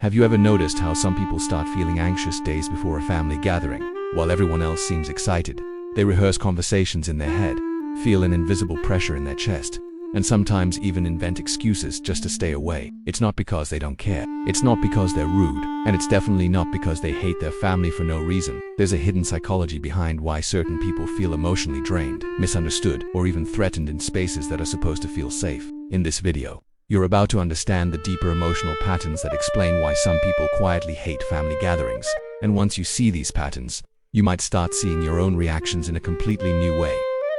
Have you ever noticed how some people start feeling anxious days before a family gathering, while everyone else seems excited? They rehearse conversations in their head, feel an invisible pressure in their chest, and sometimes even invent excuses just to stay away. It's not because they don't care. It's not because they're rude. And it's definitely not because they hate their family for no reason. There's a hidden psychology behind why certain people feel emotionally drained, misunderstood, or even threatened in spaces that are supposed to feel safe. In this video, you're about to understand the deeper emotional patterns that explain why some people quietly hate family gatherings. And once you see these patterns, you might start seeing your own reactions in a completely new way.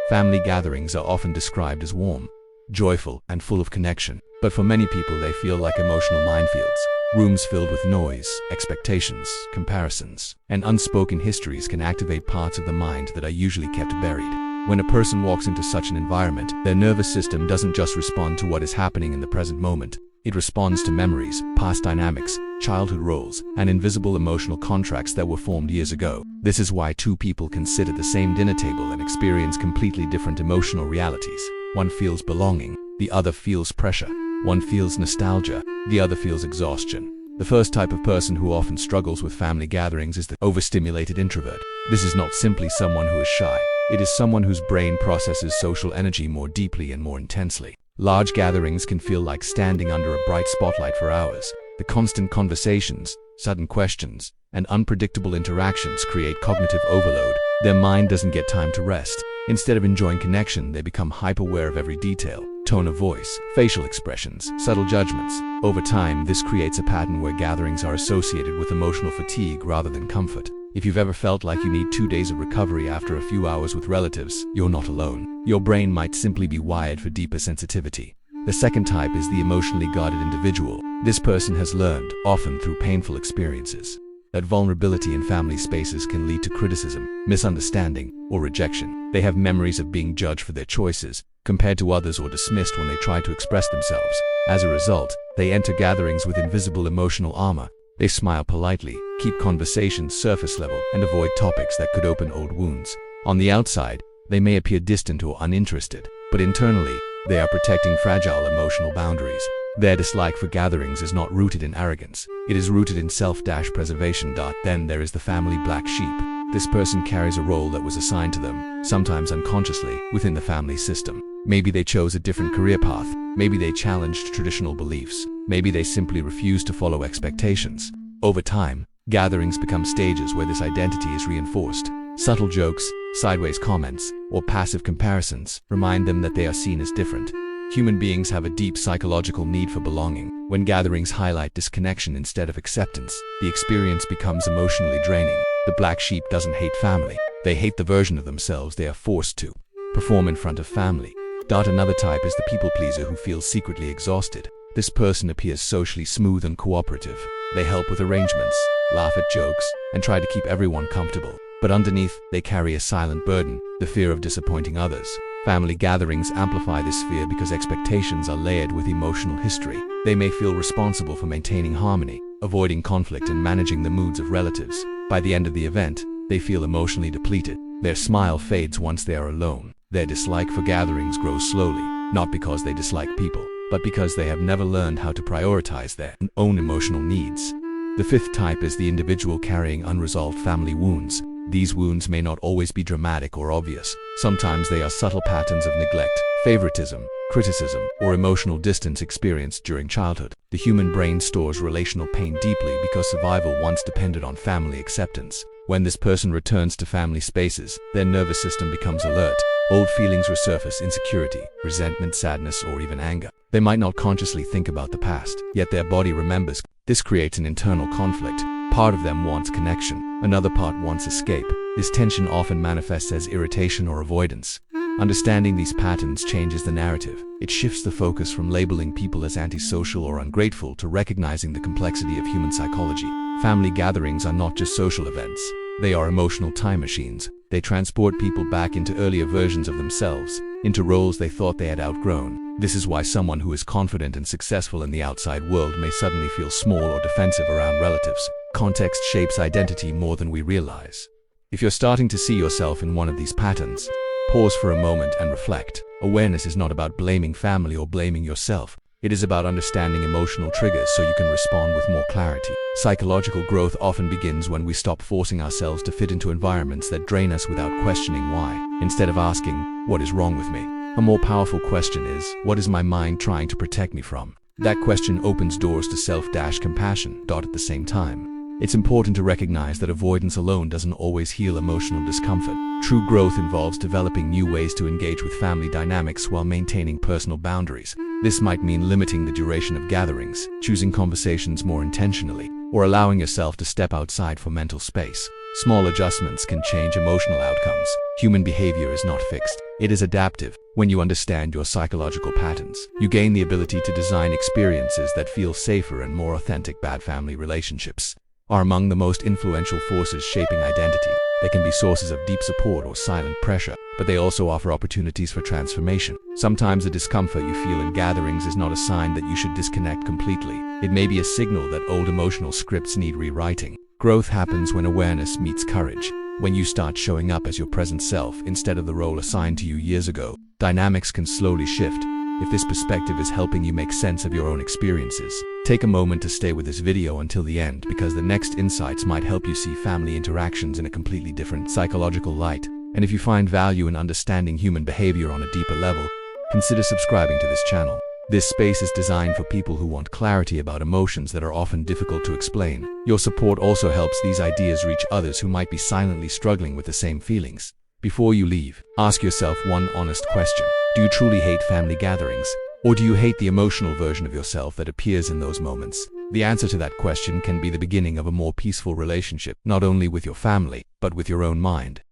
Family gatherings are often described as warm, joyful, and full of connection. But for many people, they feel like emotional minefields. Rooms filled with noise, expectations, comparisons, and unspoken histories can activate parts of the mind that are usually kept buried. When a person walks into such an environment, their nervous system doesn't just respond to what is happening in the present moment. It responds to memories, past dynamics, childhood roles, and invisible emotional contracts that were formed years ago. This is why two people can sit at the same dinner table and experience completely different emotional realities. One feels belonging, the other feels pressure. One feels nostalgia, the other feels exhaustion. The first type of person who often struggles with family gatherings is the overstimulated introvert. This is not simply someone who is shy. It is someone whose brain processes social energy more deeply and more intensely. Large gatherings can feel like standing under a bright spotlight for hours. The constant conversations, sudden questions, and unpredictable interactions create cognitive overload. Their mind doesn't get time to rest. Instead of enjoying connection, they become hyper-aware of every detail, tone of voice, facial expressions, subtle judgments. Over time, this creates a pattern where gatherings are associated with emotional fatigue rather than comfort. If you've ever felt like you need 2 days of recovery after a few hours with relatives, you're not alone. Your brain might simply be wired for deeper sensitivity. The second type is the emotionally guarded individual. This person has learned, often through painful experiences, that vulnerability in family spaces can lead to criticism, misunderstanding, or rejection. They have memories of being judged for their choices, compared to others, or dismissed when they try to express themselves. As a result, they enter gatherings with invisible emotional armor. They smile politely, keep conversations surface level, and avoid topics that could open old wounds. On the outside, they may appear distant or uninterested, but internally, they are protecting fragile emotional boundaries. Their dislike for gatherings is not rooted in arrogance. It is rooted in self-preservation. Then there is the family black sheep. This person carries a role that was assigned to them, sometimes unconsciously, within the family system. Maybe they chose a different career path. Maybe they challenged traditional beliefs. Maybe they simply refused to follow expectations. Over time, gatherings become stages where this identity is reinforced. Subtle jokes, sideways comments, or passive comparisons remind them that they are seen as different. Human beings have a deep psychological need for belonging. When gatherings highlight disconnection instead of acceptance, the experience becomes emotionally draining. The black sheep doesn't hate family. They hate the version of themselves they are forced to perform in front of family. Another type is the people pleaser who feels secretly exhausted. This person appears socially smooth and cooperative. They help with arrangements, laugh at jokes, and try to keep everyone comfortable. But underneath, they carry a silent burden, the fear of disappointing others. Family gatherings amplify this fear because expectations are layered with emotional history. They may feel responsible for maintaining harmony, avoiding conflict, and managing the moods of relatives. By the end of the event, they feel emotionally depleted. Their smile fades once they are alone. Their dislike for gatherings grows slowly, not because they dislike people, but because they have never learned how to prioritize their own emotional needs. The fifth type is the individual carrying unresolved family wounds. These wounds may not always be dramatic or obvious. Sometimes they are subtle patterns of neglect, favoritism, criticism, or emotional distance experienced during childhood. The human brain stores relational pain deeply because survival once depended on family acceptance. When this person returns to family spaces, their nervous system becomes alert. Old feelings resurface: insecurity, resentment, sadness, or even anger. They might not consciously think about the past, yet their body remembers. This creates an internal conflict. Part of them wants connection, another part wants escape. This tension often manifests as irritation or avoidance. Understanding these patterns changes the narrative. It shifts the focus from labeling people as antisocial or ungrateful to recognizing the complexity of human psychology. Family gatherings are not just social events. They are emotional time machines. They transport people back into earlier versions of themselves, into roles they thought they had outgrown. This is why someone who is confident and successful in the outside world may suddenly feel small or defensive around relatives. Context shapes identity more than we realize. If you're starting to see yourself in one of these patterns, pause for a moment and reflect. Awareness is not about blaming family or blaming yourself. It is about understanding emotional triggers so you can respond with more clarity. Psychological growth often begins when we stop forcing ourselves to fit into environments that drain us without questioning why. Instead of asking, "What is wrong with me?" a more powerful question is, "What is my mind trying to protect me from?" That question opens doors to self-compassion. At the same time, it's important to recognize that avoidance alone doesn't always heal emotional discomfort. True growth involves developing new ways to engage with family dynamics while maintaining personal boundaries. This might mean limiting the duration of gatherings, choosing conversations more intentionally, or allowing yourself to step outside for mental space. Small adjustments can change emotional outcomes. Human behavior is not fixed. It is adaptive. When you understand your psychological patterns, you gain the ability to design experiences that feel safer and more authentic. Bad family relationships are among the most influential forces shaping identity. They can be sources of deep support or silent pressure, but they also offer opportunities for transformation. Sometimes the discomfort you feel in gatherings is not a sign that you should disconnect completely. It may be a signal that old emotional scripts need rewriting. Growth happens when awareness meets courage. When you start showing up as your present self instead of the role assigned to you years ago, dynamics can slowly shift. If this perspective is helping you make sense of your own experiences, take a moment to stay with this video until the end, because the next insights might help you see family interactions in a completely different psychological light. And if you find value in understanding human behavior on a deeper level, consider subscribing to this channel. This space is designed for people who want clarity about emotions that are often difficult to explain. Your support also helps these ideas reach others who might be silently struggling with the same feelings. Before you leave, ask yourself one honest question. Do you truly hate family gatherings? Or do you hate the emotional version of yourself that appears in those moments? The answer to that question can be the beginning of a more peaceful relationship, not only with your family, but with your own mind.